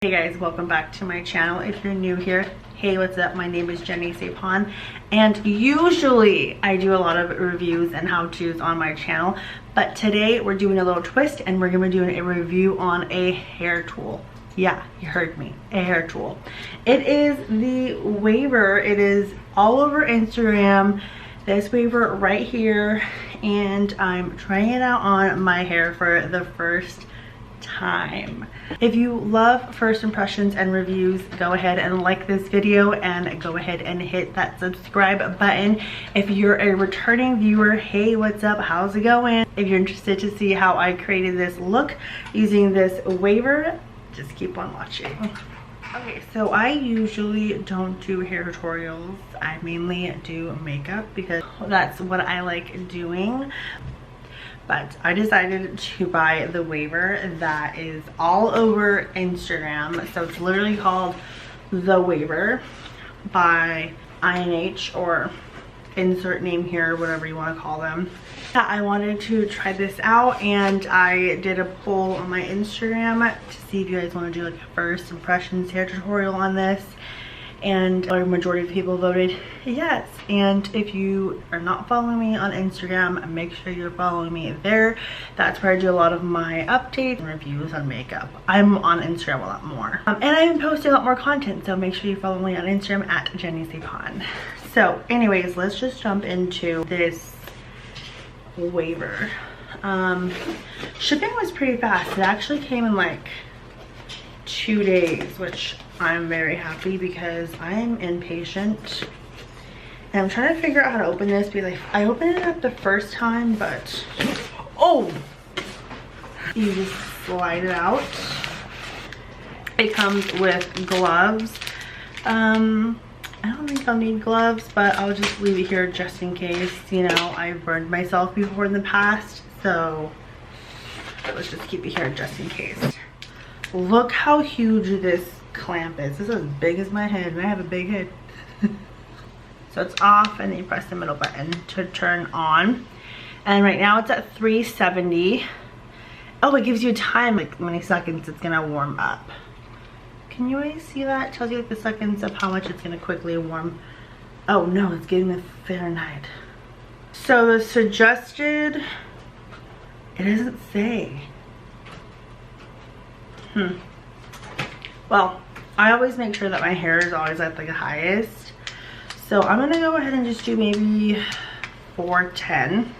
Hey guys, welcome back to my channel. If you're new here, hey, what's up? My name is Jenny Sapon, and usually I do a lot of reviews and how-tos on my channel, but today we're doing a little twist and we're gonna be doing a review on a hair tool. Yeah, you heard me, a hair tool. It is the Jouer. It is all over Instagram. This Jouer right here, and I'm trying it out on my hair for the first time. If you love first impressions and reviews, go ahead and like this video and go ahead and hit that subscribe button. If you're a returning viewer, hey, what's up? How's it going? If you're interested to see how I created this look using this Jouer, just keep on watching. Okay, so I usually don't do hair tutorials. I mainly do makeup because that's what I like doing. But I decided to buy the Jouer that is all over Instagram. So it's literally called the Jouer by INH, or insert name here, whatever you want to call them. I wanted to try this out, and I did a poll on my Instagram to see if you guys want to do like a first impressions hair tutorial on this. And a majority of people voted yes. And if you are not following me on Instagram, make sure you're following me there. That's where I do a lot of my updates and reviews on makeup. I'm on Instagram a lot more, and I'm posting a lot more content, so make sure you follow me on Instagram at Jenny Sapon. So anyways, let's just jump into this Jouer. Shipping was pretty fast. It actually came in like 2 days, which I'm very happy because I'm impatient. And I'm trying to figure out how to open this because I opened it up the first time, but oh, you just slide it out. It comes with gloves. I don't think I'll need gloves, but I'll just leave it here just in case. You know, I've burned myself before in the past, so let's just keep it here just in case. Look how huge this clamp is. This is as big as my head, and I have a big head. So it's off, and then you press the middle button to turn on. And right now it's at 370. Oh, it gives you time, like how many seconds it's gonna warm up. Can you guys see that? It tells you like the seconds of how much it's gonna quickly warm. Oh no, it's getting the Fahrenheit. So the suggested, it doesn't say. Well, I always make sure that my hair is always at the highest. So I'm gonna go ahead and just do maybe 410.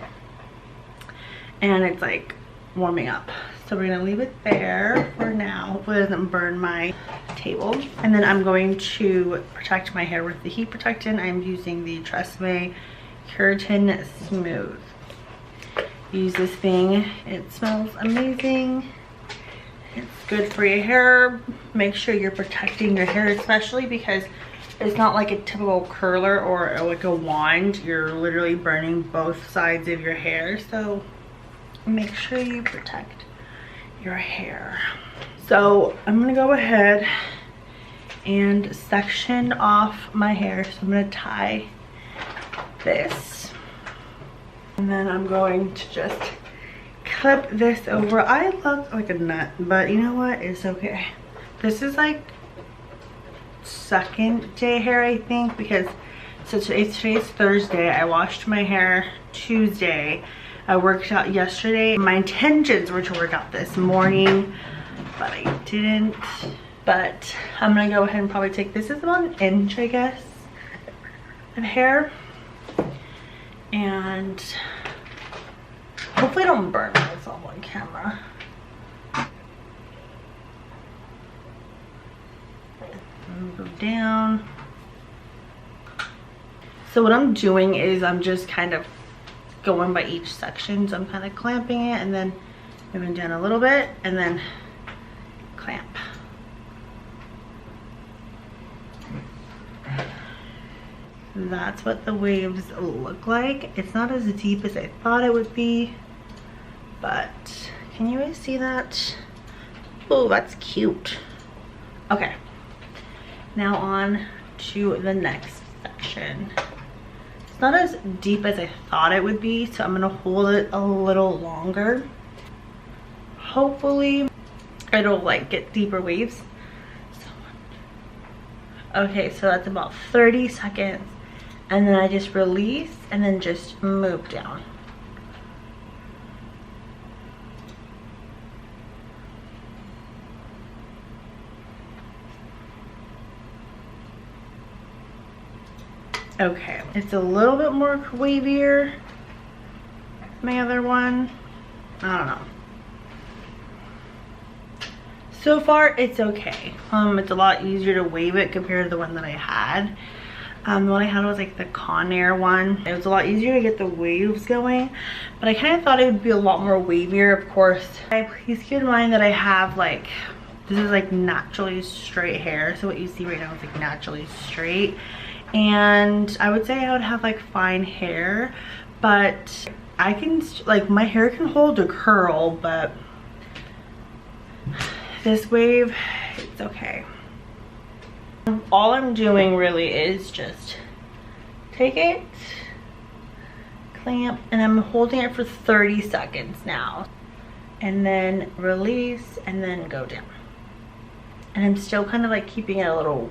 And it's like warming up. So we're gonna leave it there for now. Hopefully it doesn't burn my table. And then I'm going to protect my hair with the heat protectant. I'm using the Tresemme Keratin Smooth. Use this thing. It smells amazing. It's good for your hair. Make sure you're protecting your hair, especially because it's not like a typical curler or like a wand. You're literally burning both sides of your hair, so make sure you protect your hair. So I'm gonna go ahead and section off my hair. So I'm gonna tie this, and then I'm going to just clip this over. I look like a nut, but you know what? It's okay. This is like second day hair, I think, because so today's Thursday. I washed my hair Tuesday. I worked out yesterday. My intentions were to work out this morning, but I didn't. But I'm gonna go ahead and probably take, this is about 1 inch, I guess, of hair, and hopefully I don't burn myself on camera. Go down. So what I'm doing is I'm just kind of going by each section. So I'm kind of clamping it and then moving down a little bit and then clamp. That's what the waves look like. It's not as deep as I thought it would be, but can you guys see that? Oh, that's cute. Okay, now on to the next section. It's not as deep as I thought it would be, so I'm gonna hold it a little longer. Hopefully it'll like get deeper waves. Okay, so that's about 30 seconds. And then I just release and then just move down. Okay, it's a little bit more wavier than my other one. I don't know. So far, it's okay. It's a lot easier to wave it compared to the one that I had. The one I had was like the Conair one. It was a lot easier to get the waves going, but I kind of thought it would be a lot more wavier. Of course, please keep in mind that I have like, this is like naturally straight hair. So what you see right now is like naturally straight. And I would say I would have like fine hair, but I can, like, my hair can hold a curl, but this wave, it's okay. All I'm doing really is just take it, clamp, and I'm holding it for 30 seconds now. And then release and then go down. And I'm still kind of like keeping it a little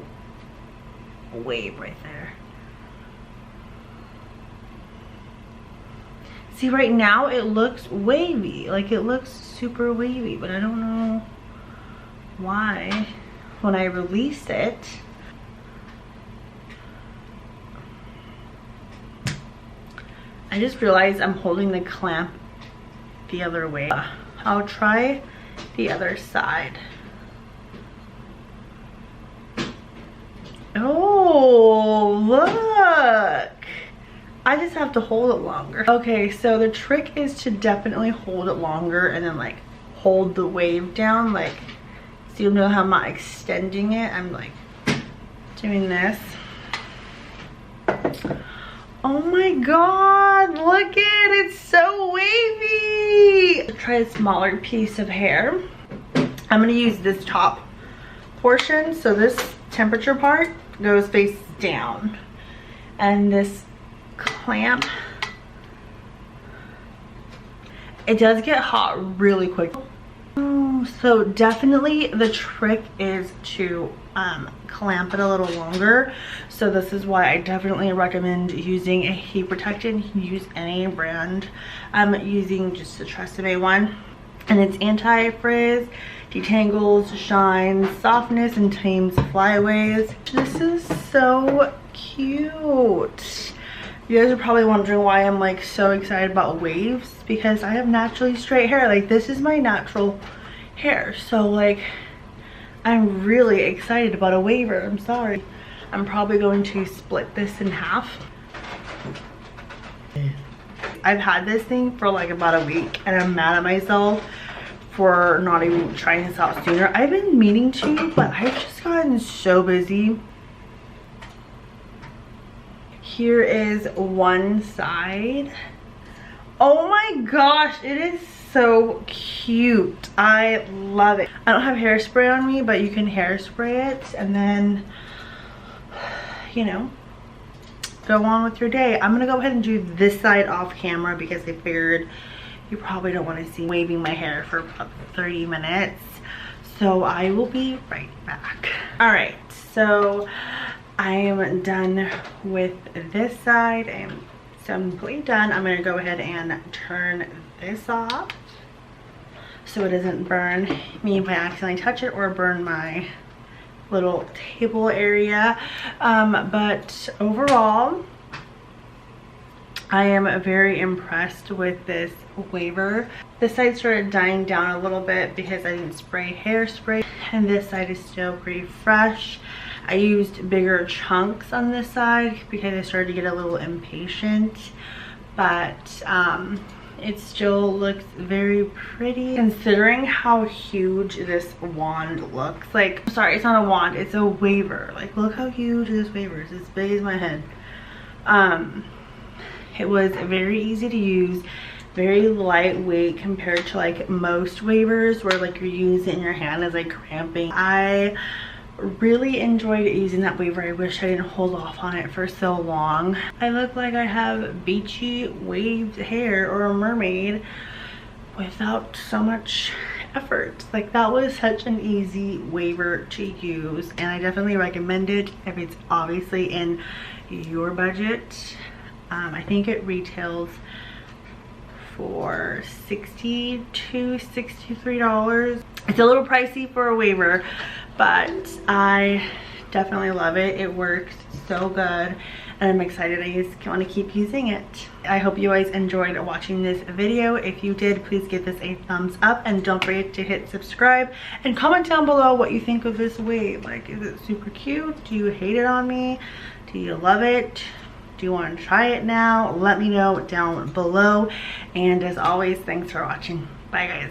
wave right there. See, right now it looks wavy, like it looks super wavy, but I don't know why. When I release it, I just realized I'm holding the clamp the other way. I'll try the other side. Oh, look. I just have to hold it longer. Okay, so the trick is to definitely hold it longer and then like hold the wave down. Like, so you'll know how I'm not extending it. I'm like doing this. Oh my God, look it, it's so wavy. Try a smaller piece of hair. I'm gonna use this top portion. So this temperature part goes face down. And this clamp, it does get hot really quick. So definitely the trick is to clamp it a little longer. So this is why I definitely recommend using a heat protectant. You can use any brand. I'm using just the Tresemme one, and it's anti-frizz, detangles, shines, softness, and tames flyaways. This is so cute. You guys are probably wondering why I'm like so excited about waves, because I have naturally straight hair. Like, this is my natural hair, so like I'm really excited about a waver. I'm sorry. I'm probably going to split this in half. I've had this thing for like about a week and I'm mad at myself for not even trying this out sooner. I've been meaning to, but I've just gotten so busy. Here is one side. Oh my gosh, it is so cute. I love it. I don't have hairspray on me, but you can hairspray it and then, you know, go on with your day. I'm gonna go ahead and do this side off camera because I figured you probably don't want to see me waving my hair for about 30 minutes. So I will be right back. All right, so I am done with this side. I am completely done. I'm gonna go ahead and turn this off so it doesn't burn me if I accidentally touch it or burn my little table area. But overall, I am very impressed with this waver. This side started dying down a little bit because I didn't spray hairspray, and this side is still pretty fresh. I used bigger chunks on this side because I started to get a little impatient, but it still looks very pretty considering how huge this wand looks. Like, sorry, it's not a wand, it's a waver. Like, look how huge this waver is. It's as big as my head. It was very easy to use, very lightweight compared to like most wavers where like you're using it in your hand is like cramping. I really enjoyed using that waver. I wish I didn't hold off on it for so long. I look like I have beachy waved hair or a mermaid without so much effort. Like, that was such an easy waver to use, and I definitely recommend it if it's obviously in your budget. I think it retails for $60 to $63. It's a little pricey for a waver, but I definitely love it. It works so good, and I'm excited. I just want to keep using it. I hope you guys enjoyed watching this video. If you did, please give this a thumbs up, and don't forget to hit subscribe and comment down below what you think of this wave. Like, is it super cute? Do you hate it on me? Do you love it? Do you want to try it now? Let me know down below. And as always, thanks for watching. Bye guys.